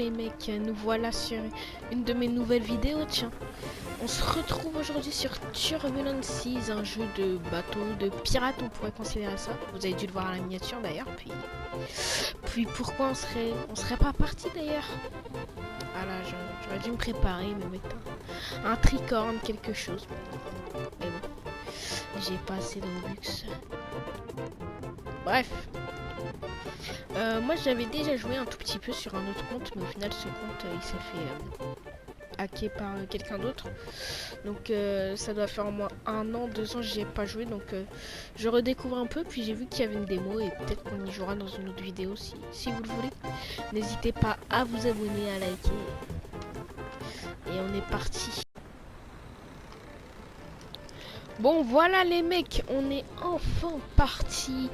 les mecs, nous voilà sur une de mes nouvelles vidéos, tiens. On se retrouve aujourd'hui sur Turbulence Seas, un jeu de bateau, de pirate, on pourrait considérer ça. Vous avez dû le voir à la miniature d'ailleurs, puis pourquoi on serait pas parti d'ailleurs? Ah là, j'aurais dû me préparer, me mettre un tricorne, quelque chose. Mais bon, j'ai pas assez de Robux. Bref. Moi j'avais déjà joué un tout petit peu sur un autre compte, mais au final ce compte il s'est fait hacker par quelqu'un d'autre. Donc ça doit faire au moins 1 an, 2 ans que j'y ai pas joué, donc je redécouvre un peu, puis j'ai vu qu'il y avait une démo et peut-être qu'on y jouera dans une autre vidéo si vous le voulez. N'hésitez pas à vous abonner, à liker. Et on est parti. Bon voilà les mecs, on est enfin parti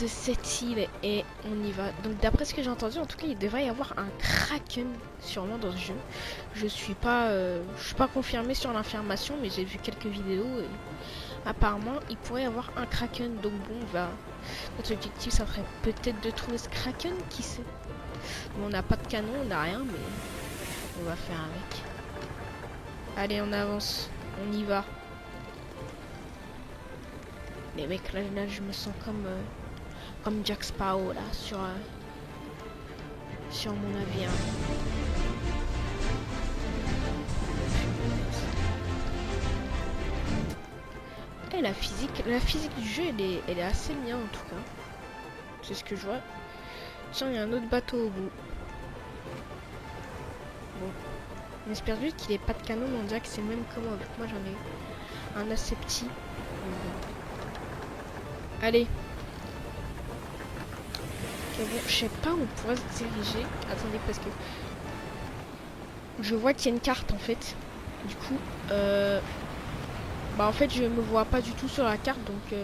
de cette île et on y va. Donc d'après ce que j'ai entendu, en tout cas il devrait y avoir un kraken sûrement dans ce jeu. Je suis pas confirmé sur l'information, mais j'ai vu quelques vidéos et apparemment il pourrait y avoir un kraken. Donc bon, notre objectif ça serait peut-être de trouver ce kraken, qui sait. Bon, on n'a pas de canon, on n'a rien, mais on va faire avec. Allez, on avance, on y va. Les mecs, là je me sens comme Jack Sparrow là sur mon navire. Et la physique du jeu elle est assez bien en tout cas. C'est ce que je vois. Tiens, il y a un autre bateau au bout. Bon. J'espère juste qu'il n'ait pas de canon, mais on dirait que c'est le même que moi. Avec moi j'en ai un assez petit. Allez. Okay, bon, je sais pas où on pourrait se diriger. Attendez, parce que je vois qu'il y a une carte en fait. Du coup, bah en fait je me vois pas du tout sur la carte, donc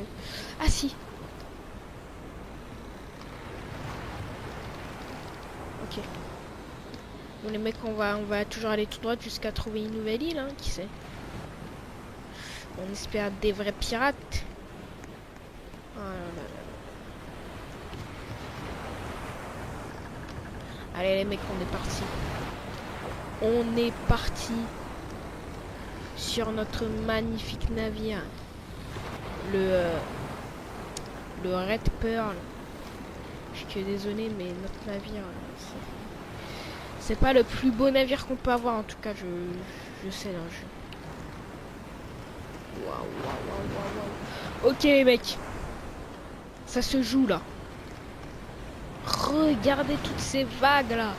ah si. Ok. Bon les mecs, on va toujours aller tout droit jusqu'à trouver une nouvelle île, hein, qui sait. On espère des vrais pirates. Oh là là là. Allez les mecs, on est parti. On est parti sur notre magnifique navire. Le Red Pearl. Je suis que désolé, mais notre navire, c'est pas le plus beau navire qu'on peut avoir, en tout cas, je sais dans le jeu. Waouh, waouh, waouh, waouh. Ok les mecs, ça se joue là. Regardez toutes ces vagues là.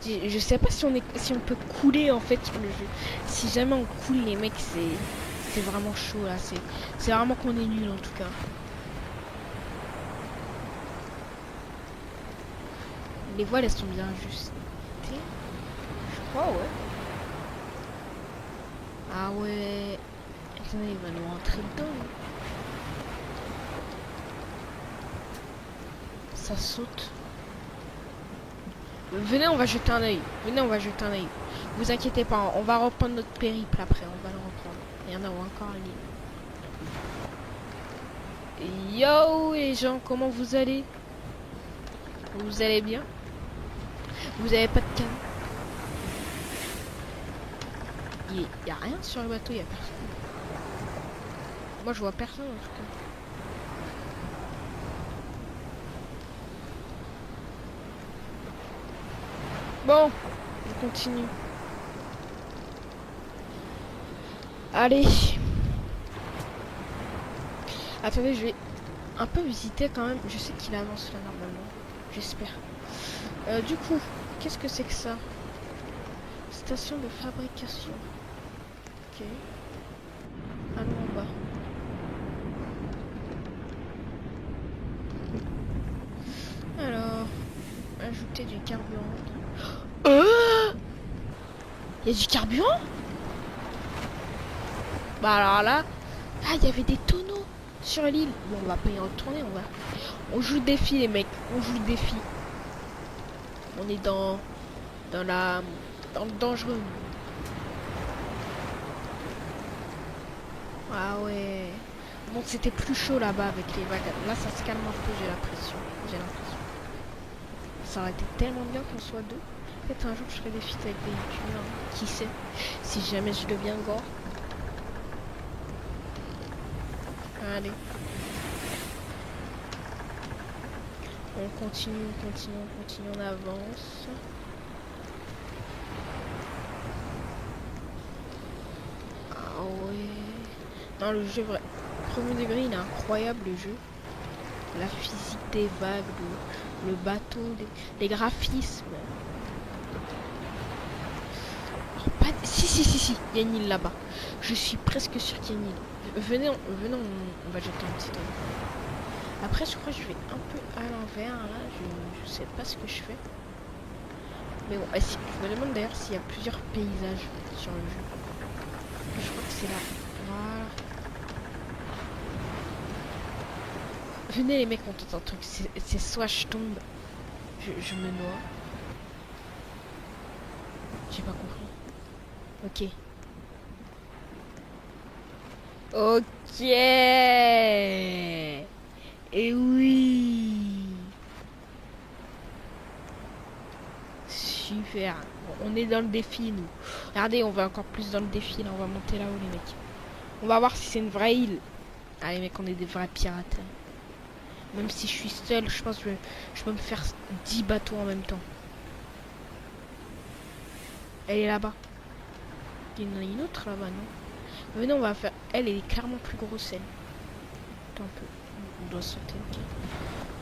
Je sais pas si on peut couler en fait sur le jeu. Si jamais on coule les mecs, c'est vraiment chaud là. C'est vraiment qu'on est nul en tout cas. Les voiles elles sont bien ajustées. Je crois, ouais. Ah ouais. Attendez, il va nous rentrer dedans. Ça saute. Venez, on va jeter un œil. Venez, on va jeter un œil. Vous inquiétez pas, on va reprendre notre périple après. On va le reprendre. Il y en a encore un lit. Yo les gens, comment vous allez? Vous allez bien? Vous avez pas de canon? Il y a rien sur le bateau, il y a personne. Moi je vois personne en tout cas. Bon, je continue. Allez. Attendez, je vais un peu visiter quand même. Je sais qu'il avance là normalement. J'espère. Du coup, qu'est-ce que c'est que ça? Station de fabrication. Ok. Allons en bas. Alors, ajouter du carburant. Il y a du carburant? Bah alors là, ah il y avait des tonneaux sur l'île. Bon, on va pas y retourner, on joue le défi les mecs, on joue le défi. On est dans le dangereux. Ah ouais. Bon, c'était plus chaud là-bas avec les vagues. Là, ça se calme un peu, j'ai l'impression. ça aurait été tellement bien qu'on soit deux. Peut-être un jour je ferai des feats avec des youtubeurs, qui sait, si jamais je deviens gore. Allez. On continue, on avance. Ah ouais. Non, le jeu vrai. Premier degré, il est incroyable le jeu. La physique des vagues, le bateau, les graphismes. Alors, pas... Si, il y a une île là-bas. Je suis presque sûr qu'il y a une île. Venez, on va jeter un petit œil. Après, je crois que je vais un peu à l'envers là. Je sais pas ce que je fais. Mais bon, si, je me demande d'ailleurs s'il y a plusieurs paysages sur le jeu. Je crois que c'est là. Voilà. Venez les mecs, on tente un truc. C'est soit je tombe, je me noie. J'ai pas compris. Ok. Ok. Et oui. Super. Bon, on est dans le défi nous. Regardez, on va encore plus dans le défi là. On va monter là-haut les mecs. On va voir si c'est une vraie île. Ah les mecs, on est des vrais pirates. Même si je suis seul, je pense que je peux me faire 10 bateaux en même temps. Elle est là-bas. Il y en a une autre là-bas, non? Mais non, on va faire... Elle est clairement plus grosse, elle. Attends un peu. On doit sauter, ok.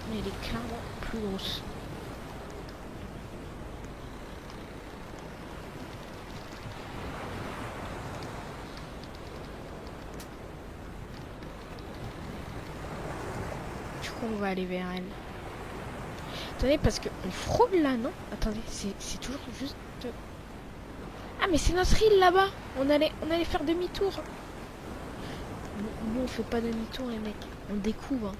Mais elle est clairement plus grosse. Du coup, on va aller vers elle. Attendez, parce qu'on frôle là, non? Attendez, c'est toujours juste... Ah, mais c'est notre île là-bas. On allait faire demi-tour. Nous, on fait pas demi-tour, les mecs. On découvre. Hein.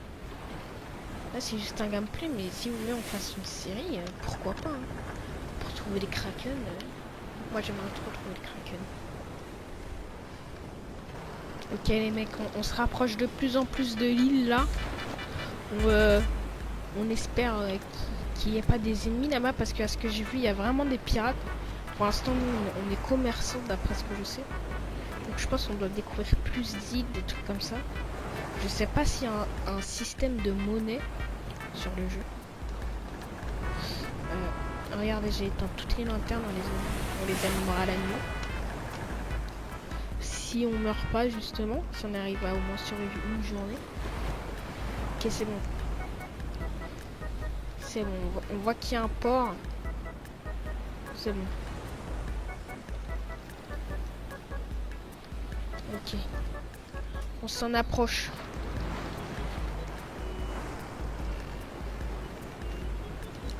Là, c'est juste un gameplay, mais si vous voulez, on fasse une série, pourquoi pas. Hein. Pour trouver les kraken. Moi, j'aimerais trop trouver les kraken. Ok, les mecs, on se rapproche de plus en plus de l'île là. On espère qu'il n'y ait pas des ennemis là-bas, parce qu'à ce que j'ai vu, il y a vraiment des pirates. Pour l'instant, nous, on est commerçants d'après ce que je sais. Donc je pense qu'on doit découvrir plus d'îles, des trucs comme ça. Je sais pas s'il y a un système de monnaie sur le jeu. Regardez, j'ai éteint toutes les lanternes, on les allumera la nuit. Si on meurt pas justement, si on arrive à au moins survivre une journée. Ok, c'est bon. C'est bon, on voit qu'il y a un port. C'est bon. Ok. On s'en approche.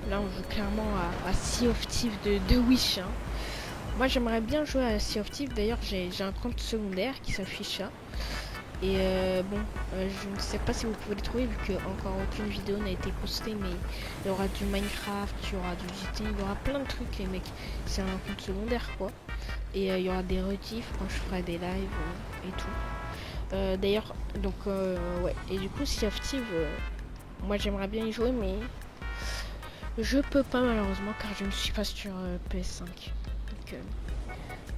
Là, on joue clairement à Sea of Thieves de Wish. Hein. Moi, j'aimerais bien jouer à Sea of Thieves. D'ailleurs, j'ai un compte secondaire qui s'affiche là. Et bon, je ne sais pas si vous pouvez le trouver vu que encore aucune vidéo n'a été postée, mais il y aura du Minecraft, il y aura du GT, il y aura plein de trucs les mecs. C'est un compte secondaire quoi. Et il y aura des rediffs quand je ferai des lives et tout. D'ailleurs, donc ouais. Et du coup, Sea of Thieves, moi j'aimerais bien y jouer, mais je peux pas malheureusement car je ne suis pas sur PS5. Donc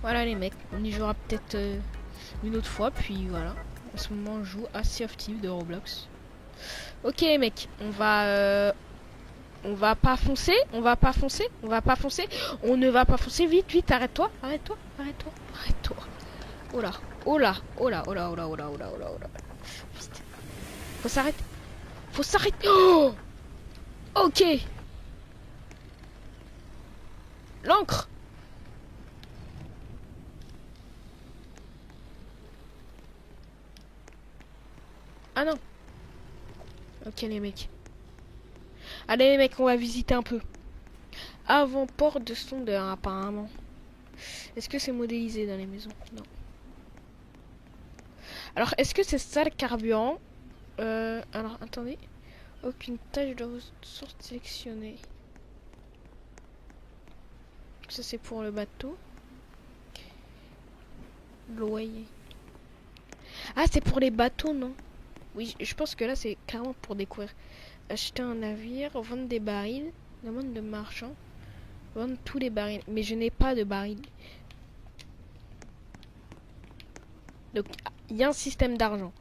voilà les mecs, on y jouera peut-être une autre fois, puis voilà. En ce moment, on joue à Sea of Thieves de Roblox. Ok les mecs, on va pas foncer, on ne va pas foncer, vite, arrête-toi. Oh là. Vite. Faut s'arrêter. Oh ok. L'encre. Ah non. Ok les mecs. Allez les mecs, on va visiter un peu. Avant-port de sondeur apparemment. Est-ce que c'est modélisé dans les maisons? Non. Alors est-ce que c'est ça le carburant? Alors attendez. Aucune tâche de ressources sélectionnée. Ça c'est pour le bateau. Loyer. Ah c'est pour les bateaux non? Oui je pense que là c'est carrément pour découvrir. Acheter un navire, vendre des barils. Demande de marchand. Vendre tous les barils. Mais je n'ai pas de barils. Donc, il y a un système d'argent.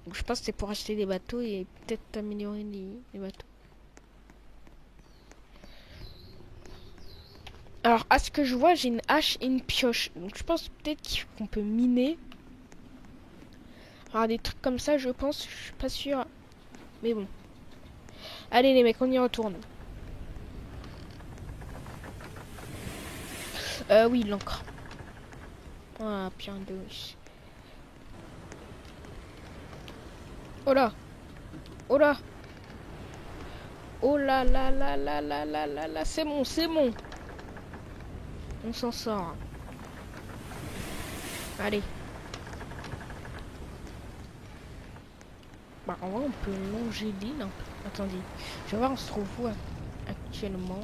Donc, je pense que c'est pour acheter des bateaux et peut-être améliorer les bateaux. Alors, à ce que je vois, j'ai une hache et une pioche. Donc, je pense peut-être qu'on peut miner. Alors, des trucs comme ça, je pense. Je suis pas sûre. Mais bon. Allez, les mecs, on y retourne. Oui, l'encre. Ah, bien de... Oh là. Oh là. Oh là là là là là là là là. C'est bon, c'est bon. On s'en sort. Allez. Bah, en vrai, on peut longer l'île un peu. Attendez. Je vais voir, on se trouve où actuellement.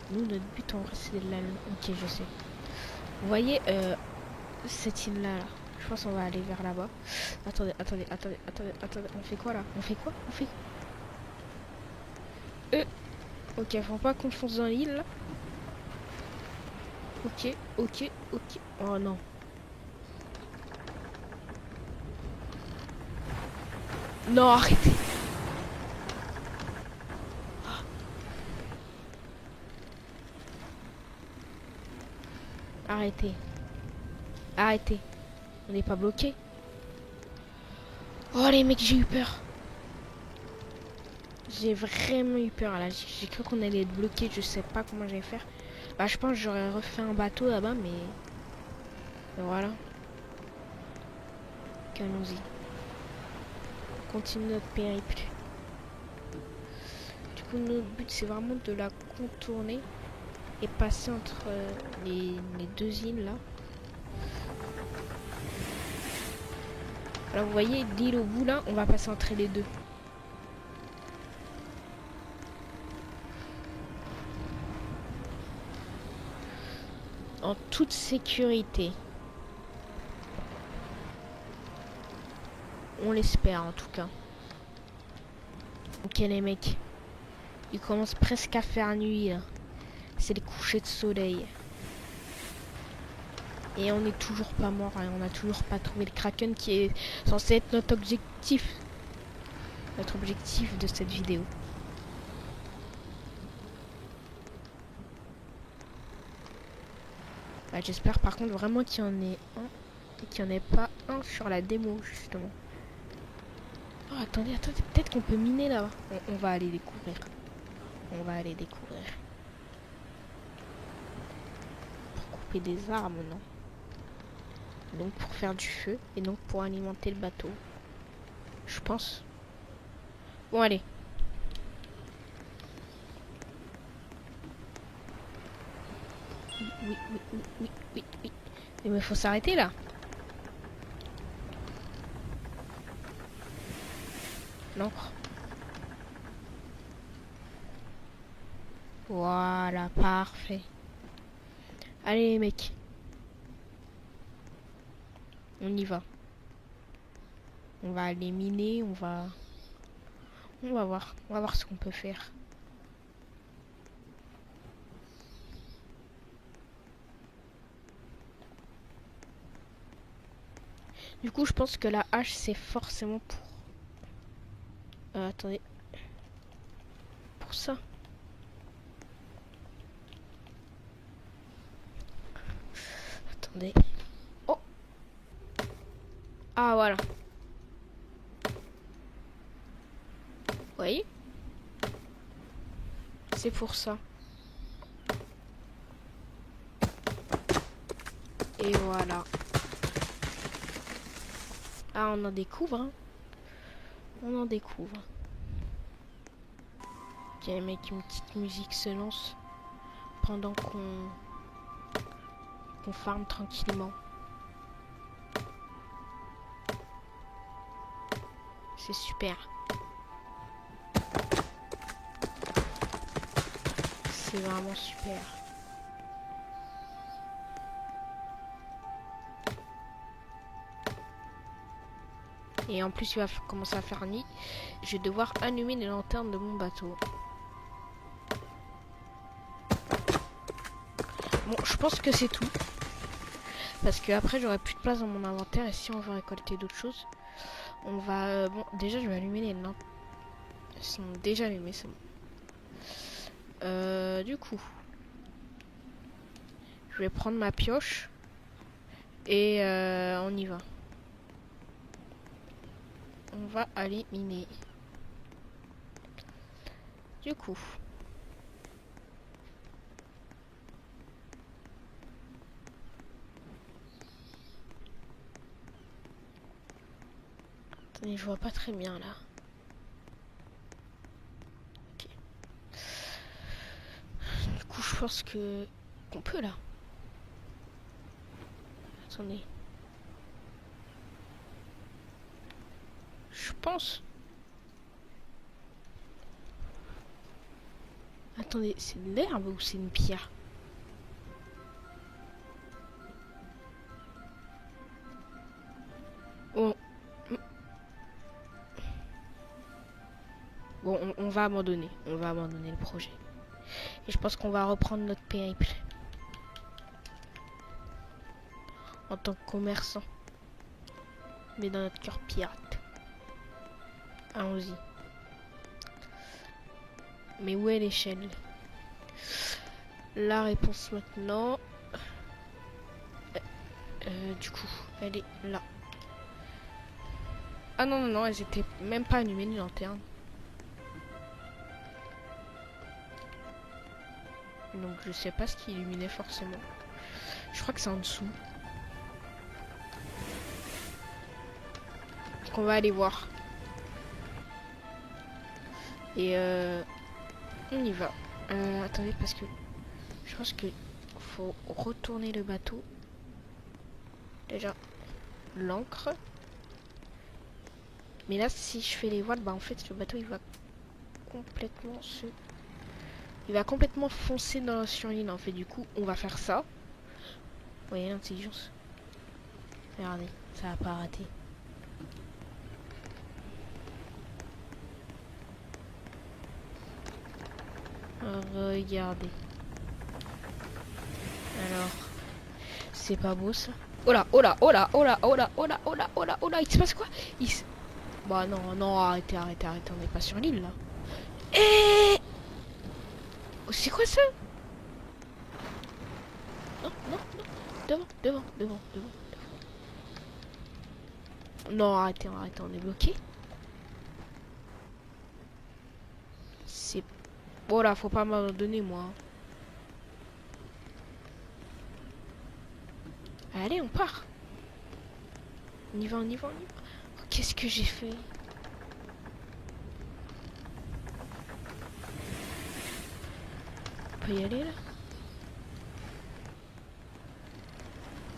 Nous, notre but, en vrai, c'est de la... Ok, je sais. Vous voyez, cette île-là, là. Je pense qu'on va aller vers là-bas. Attendez. On fait quoi, là? On fait quoi? Ok, faut pas qu'on fonce dans l'île, là. Ok. Oh non. Non, arrêtez. Arrêtez. On n'est pas bloqué. Oh les mecs, j'ai eu peur. J'ai vraiment eu peur là. J'ai cru qu'on allait être bloqué. Je sais pas comment j'allais faire. Bah, je pense que j'aurais refait un bateau là-bas, mais voilà. Allons-y. Continue notre périple. Du coup, notre but, c'est vraiment de la contourner et passer entre les deux îles là. Alors, vous voyez, l'île au bout là, on va passer entre les deux. En toute sécurité. On l'espère en tout cas. Ok les mecs. Il commence presque à faire nuit là. C'est les couchers de soleil. Et on n'est toujours pas mort. Hein. On n'a toujours pas trouvé le Kraken qui est censé être notre objectif. Notre objectif de cette vidéo. Bah, j'espère par contre vraiment qu'il y en ait un. Et qu'il n'y en ait pas un sur la démo justement. Oh, attendez. Peut-être qu'on peut miner là-bas. On va aller découvrir. Pour couper des arbres, non. Donc pour faire du feu. Et donc pour alimenter le bateau. Je pense. Bon, allez. Oui. Mais il faut s'arrêter là. L'encre. Voilà, parfait. Allez les mecs. On y va. On va aller miner, on va voir. On va voir ce qu'on peut faire. Du coup, je pense que la hache, c'est forcément pour... attendez. Pour ça. Attendez. Oh. Ah, voilà. Vous voyez? C'est pour ça. Et voilà. Ah, on en découvre, hein. On en découvre. Ok, mec, une petite musique se lance pendant qu'on farme tranquillement. C'est super. C'est vraiment super. Et en plus, il va commencer à faire nuit. Je vais devoir allumer les lanternes de mon bateau. Bon, je pense que c'est tout. Parce que après, j'aurai plus de place dans mon inventaire. Et si on veut récolter d'autres choses, on va... bon, déjà, je vais allumer les lampes. Elles sont déjà allumées, c'est bon. Du coup, je vais prendre ma pioche. Et on y va. On va aller miner. Du coup... Attendez, je vois pas très bien là. Ok. Du coup, je pense que... qu'on peut là. Attendez. Je pense. Attendez, c'est de l'herbe ou c'est une pierre? Oh. Bon, on va abandonner. On va abandonner le projet. Et je pense qu'on va reprendre notre périple. En tant que commerçant. Mais dans notre cœur pirate. Allons-y. Mais où est l'échelle? La réponse maintenant. Du coup, elle est là. Ah non, non, non, elles étaient même pas allumées les lanternes. Donc je sais pas ce qui illuminait forcément. Je crois que c'est en dessous. Donc on va aller voir. Et on y va. Attendez, parce que je pense que faut retourner le bateau. Déjà, l'ancre. Mais là, si je fais les voiles, bah en fait, le bateau, il va complètement se... Il va complètement foncer dans sur l'île, en fait. Du coup, on va faire ça. Vous voyez l'intelligence? Regardez, ça va pas rater. Regardez. Alors, c'est pas beau ça? Oh là, oh là, oh là, oh là, oh là, oh là, oh là, oh là, oh là, il se passe quoi? Bah non, non, arrêtez, arrêtez, arrêtez, on n'est pas sur l'île là. Et c'est quoi ça? Non, non, non, devant, devant, devant, devant. Non, arrêtez, arrêtez, on est bloqué. C'est... Oh là, faut pas m'abandonner moi. Allez, on part. On y va, on y va, on y va. Oh, qu'est-ce que j'ai fait? On peut y aller là?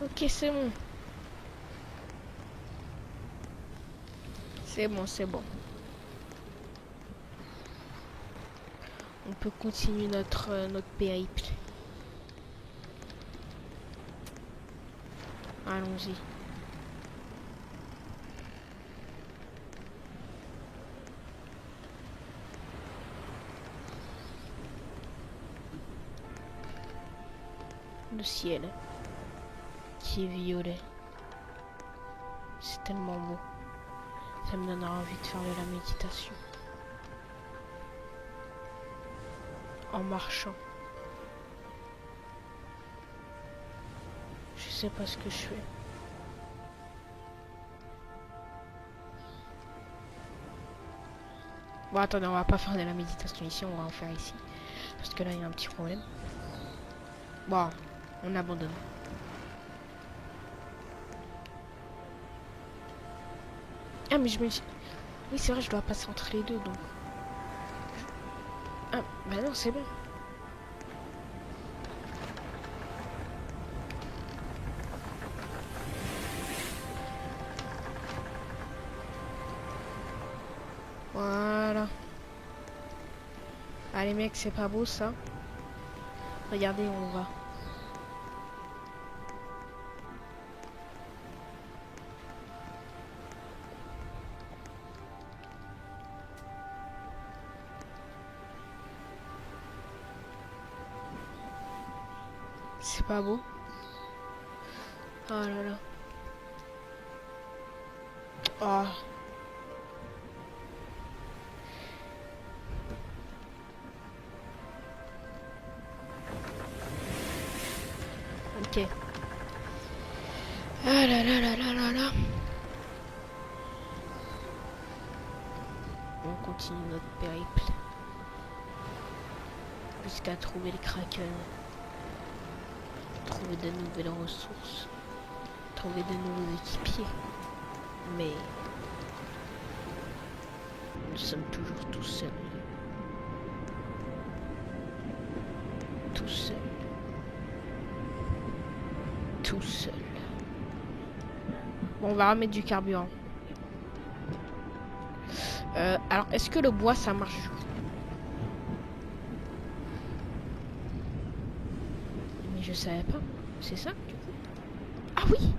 Ok, c'est bon. C'est bon, c'est bon. On peut continuer notre périple. Allons-y. Le ciel qui est violet. C'est tellement beau. Ça me donnera envie de faire de la méditation. En marchant. Je sais pas ce que je fais. Bon, attendez, on va pas faire de la méditation ici, on va en faire ici. Parce que là, il y a un petit problème. Bon, on abandonne. Ah, mais je me dis... Oui, c'est vrai, je dois passer entre les deux, donc... Ah, bah non, c'est bon. Voilà. Allez, mec, c'est pas beau, ça. Regardez où on va. C'est pas beau. Oh là là. Oh. Ok. Ah là là là là là là. On continue notre périple. Jusqu'à trouver le Kraken. Trouver de nouvelles ressources. Trouver de nouveaux équipiers. Mais nous sommes toujours tout seuls. Tout seul. Tout seul. Bon, on va remettre du carburant. Alors, est-ce que le bois, ça marche? Mais je savais pas. C'est ça, du coup? Ah oui!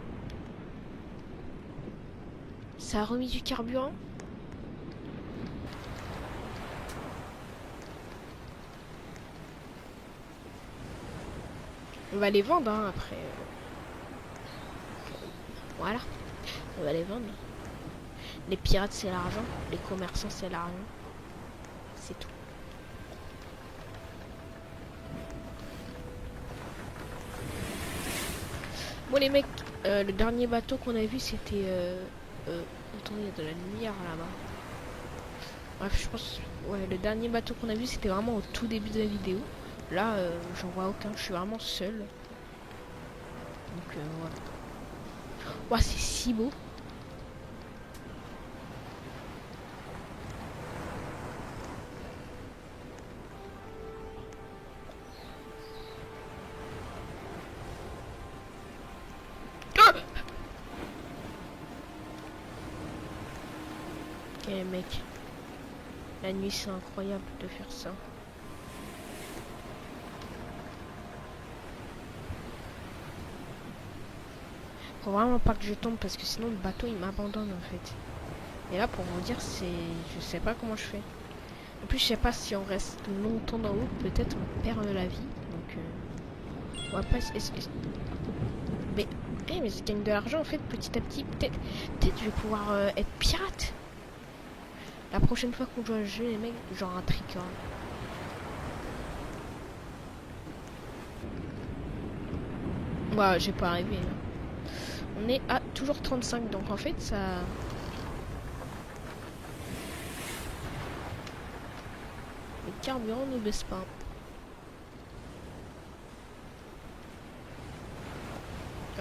Ça a remis du carburant? On va les vendre, hein, après. Voilà. On va les vendre. Les pirates, c'est l'argent. Les commerçants, c'est l'argent. C'est tout. Bon, les mecs, le dernier bateau qu'on a vu, c'était... attendez, il y a de la lumière là-bas. Bref, je pense... Ouais, le dernier bateau qu'on a vu, c'était vraiment au tout début de la vidéo. Là, j'en vois aucun. Je suis vraiment seul. Donc, voilà. Ouah, c'est si beau. Ok les mecs, la nuit c'est incroyable de faire ça. Faut vraiment pas que je tombe parce que sinon le bateau il m'abandonne en fait. Et là pour vous dire c'est... Je sais pas comment je fais. En plus je sais pas si on reste longtemps dans l'eau, peut-être on perd la vie. Donc on va pas... Mais je gagne de l'argent en fait petit à petit. Peut-être je vais pouvoir être pirate. La prochaine fois qu'on joue à un jeu, les mecs, genre un tricorne. Ouais, j'ai pas arrivé. On est à toujours 35, donc en fait, ça... Le carburant ne baisse pas.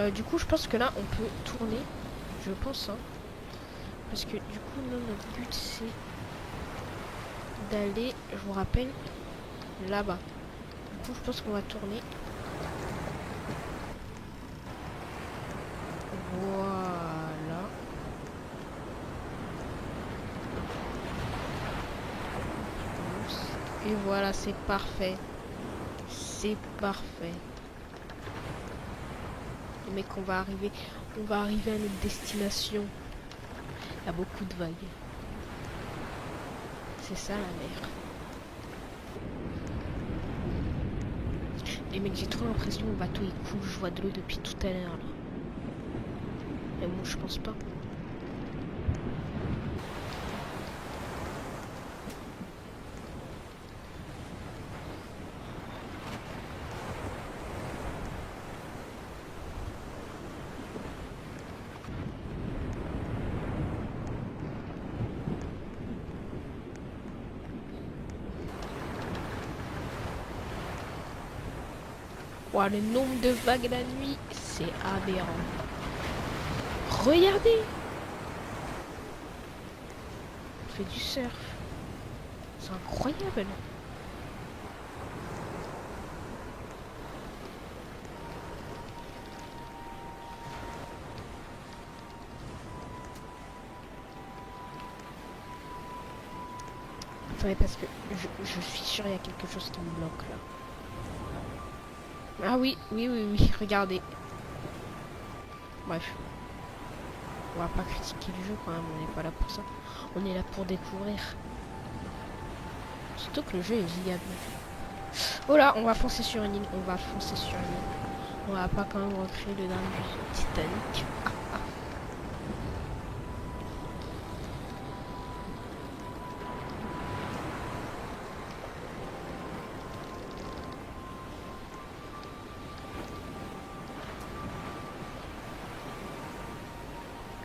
Du coup, je pense que là, on peut tourner. Je pense, hein. Parce que du coup, là, notre but, c'est d'aller, je vous rappelle, là-bas. Du coup, je pense qu'on va tourner. Voilà. Et voilà, c'est parfait. C'est parfait. Les mecs, on va arriver à notre destination. Il y a beaucoup de vagues. C'est ça la mer. Les mecs, j'ai trop l'impression que le bateau il coule. Je vois de l'eau depuis tout à l'heure là. Mais bon, je pense pas. Wow, le nombre de vagues la nuit, c'est aberrant. Regardez! On fait du surf. C'est incroyable. Attendez, parce que je suis sûr qu'il y a quelque chose qui me bloque là. Ah oui, regardez. Bref. On va pas critiquer le jeu quand même, on n'est pas là pour ça. On est là pour découvrir. Surtout que le jeu est giga bien. Oh là, on va foncer sur une île, On va pas quand même recréer le drame du Titanic.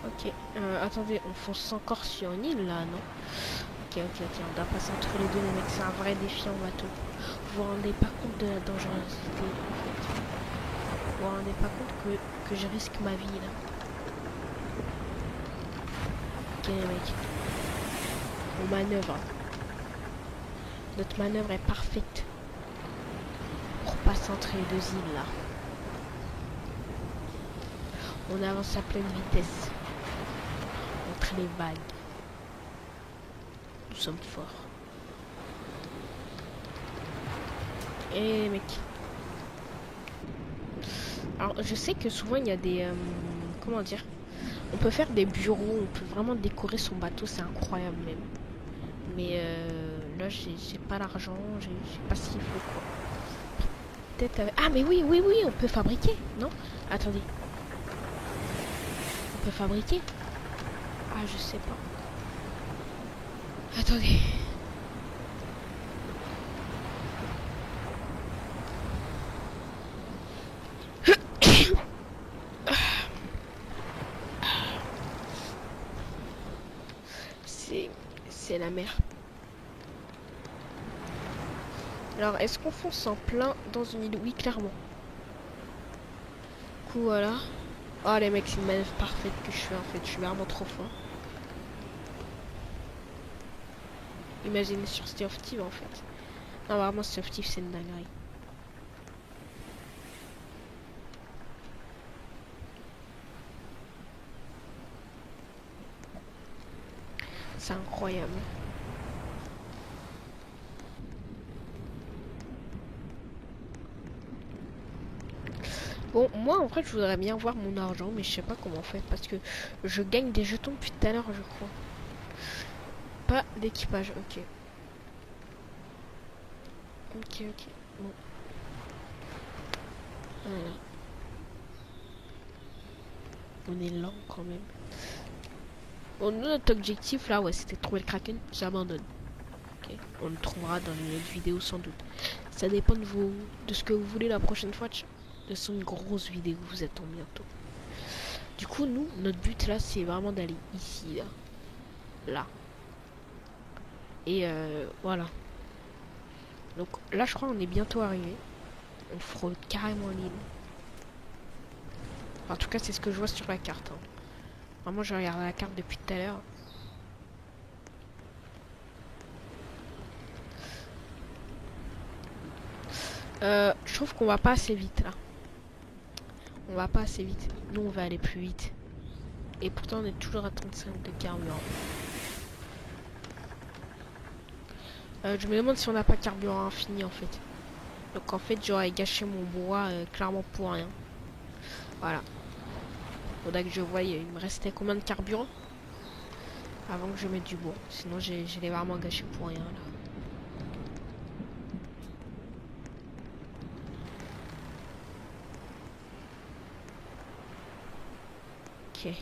Ok, attendez, on fonce encore sur une île là, non? Ok, on doit passer entre les deux, les mecs, c'est un vrai défi en bateau. Vous vous rendez pas compte de la dangerosité, en fait. Vous vous rendez pas compte que je risque ma vie là. Ok, les mecs. On manœuvre. Notre manœuvre est parfaite pour passer entre les deux îles là. On avance à pleine vitesse entre les vagues. Nous sommes forts. Et mec. Alors je sais que souvent il y a des comment dire, on peut faire des bureaux, on peut vraiment décorer son bateau, c'est incroyable même. Mais là j'ai pas l'argent, je sais pas s'il faut quoi. Peut-être avec... Ah mais oui, on peut fabriquer, non? Attendez. On peut fabriquer? Ah je sais pas. Attendez. C'est la mer. Alors, est-ce qu'on fonce en plein dans une île? Oui, clairement. Du coup, voilà. Oh, les mecs, c'est une manœuvre parfaite que je fais, en fait. Je suis vraiment trop fort. Imaginez sur Sea of Thieves, en fait. Non, vraiment, Sea of Thieves, c'est une dinguerie. C'est incroyable. Bon, moi en fait je voudrais bien voir mon argent, mais je sais pas comment on fait parce que je gagne des jetons depuis tout à l'heure, je crois. Pas d'équipage, ok. Ok. Bon. Voilà. On est lent quand même. Bon, notre objectif là, ouais, c'était de trouver le Kraken. J'abandonne. Ok. On le trouvera dans une autre vidéo sans doute. Ça dépend de ce que vous voulez la prochaine fois. De son grosse vidéo, vous attend bientôt. Du coup, nous, notre but là, c'est vraiment d'aller ici, là. Et voilà. Donc là, je crois qu'on est bientôt arrivé. On frôle carrément l'île. En tout cas, c'est ce que je vois sur la carte. Hein. Vraiment, je regarde la carte depuis tout à l'heure. Je trouve qu'on va pas assez vite là. On va pas assez vite. Nous, on va aller plus vite. Et pourtant, on est toujours à 35 de carburant. Je me demande si on n'a pas carburant infini en fait. Donc en fait, j'aurais gâché mon bois clairement pour rien. Voilà. Faudrait que je voie, il me restait combien de carburant avant que je mette du bois. Sinon, je l'ai vraiment gâché pour rien là. Ok.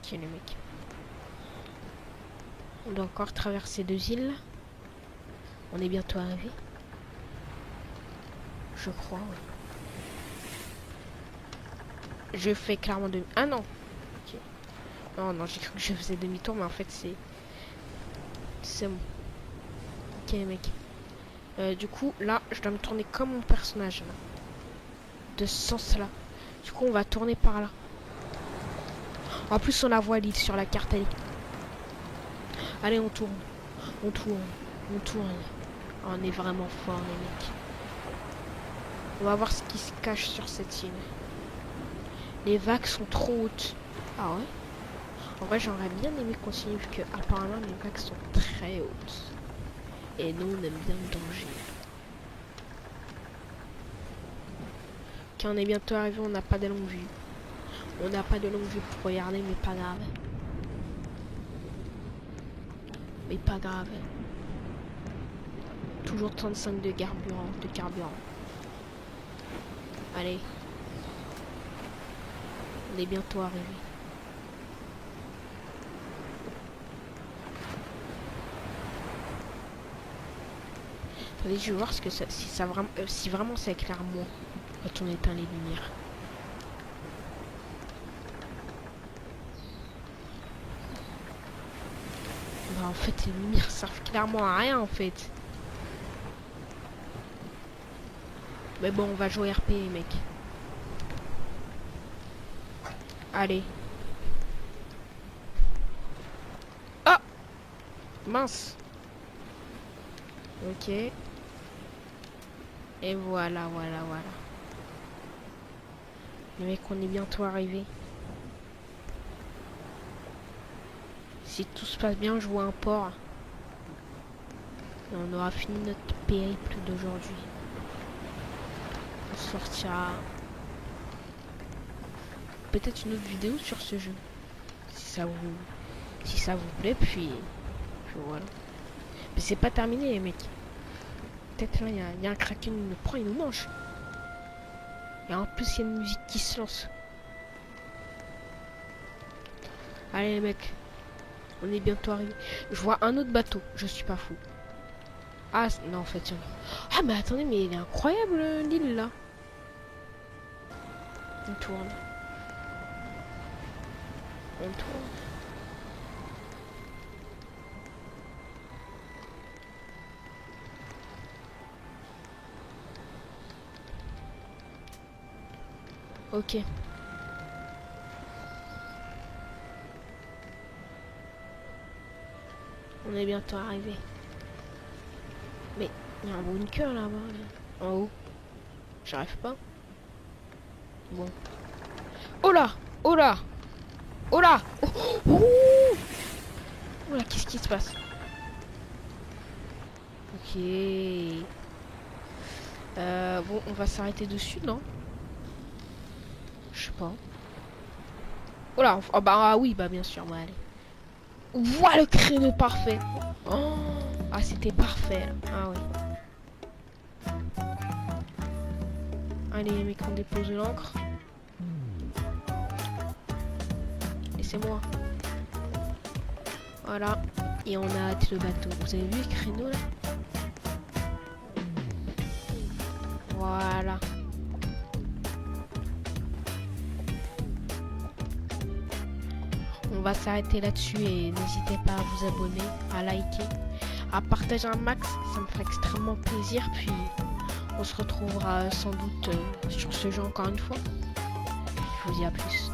Ok les mecs. On doit encore traverser 2 îles. On est bientôt arrivé. Je crois, oui. Je fais clairement demi... Ah non. Ok. Non, j'ai cru que je faisais demi-tour, mais en fait c'est... C'est bon. Ok les mecs. Du coup, là, je dois me tourner comme mon personnage. Là. De ce sens-là. Du coup, on va tourner par là. En plus, on la voit l'île sur la carte. Allez, on tourne. On tourne. Oh, on est vraiment fort, les mecs. On va voir ce qui se cache sur cette île. Les vagues sont trop hautes. Ah ouais? En vrai, j'aurais bien aimé continuer vu que apparemment les vagues sont très hautes. Et nous, on aime bien le danger. Quand on est bientôt arrivé, on n'a pas de longue vue. On n'a pas de longue vue pour regarder, mais pas grave. toujours 35 de carburant. Allez. On est bientôt arrivé. Attendez, je vais voir ce que ça, si vraiment ça éclaire moins quand on éteint les lumières. Bah en fait les lumières servent clairement à rien en fait. Mais bon, on va jouer RP les mecs. Allez. Ah mince. Ok. Et voilà. Les mecs, on est bientôt arrivé. Si tout se passe bien, je vois un port. Et on aura fini notre périple d'aujourd'hui. On sortira peut-être une autre vidéo sur ce jeu. Si ça vous plaît, puis voilà. Mais c'est pas terminé les mecs. Peut-être là, il y a un kraken, il nous prend, il nous mange. Et en plus, il y a une musique qui se lance. Allez les mecs, on est bientôt arrivé. Je vois un autre bateau, je suis pas fou. Ah non en fait, tiens. Ah mais attendez, mais il est incroyable l'île là. On tourne. Ok. On est bientôt arrivé. Mais il y a un bunker là-bas. En haut. J'arrive pas. Bon. Oh là! Oh là! Oh là! Oh, oh, oh là, qu'est-ce qui se passe? Ok. Bon, on va s'arrêter dessus, non? Je sais pas. Oh là! Oh bah ah oui, bah bien sûr, bah allez. Voilà le créneau parfait! Oh, ah, c'était parfait. Ah oui. Allez, les mecs, on dépose l'ancre. Et c'est moi. Voilà. Et on a hâte le bateau. Vous avez vu le créneau là? Voilà. On va s'arrêter là-dessus et n'hésitez pas à vous abonner, à liker, à partager un max. Ça me ferait extrêmement plaisir. Puis on se retrouvera sans doute sur ce jeu encore une fois. Je vous dis à plus.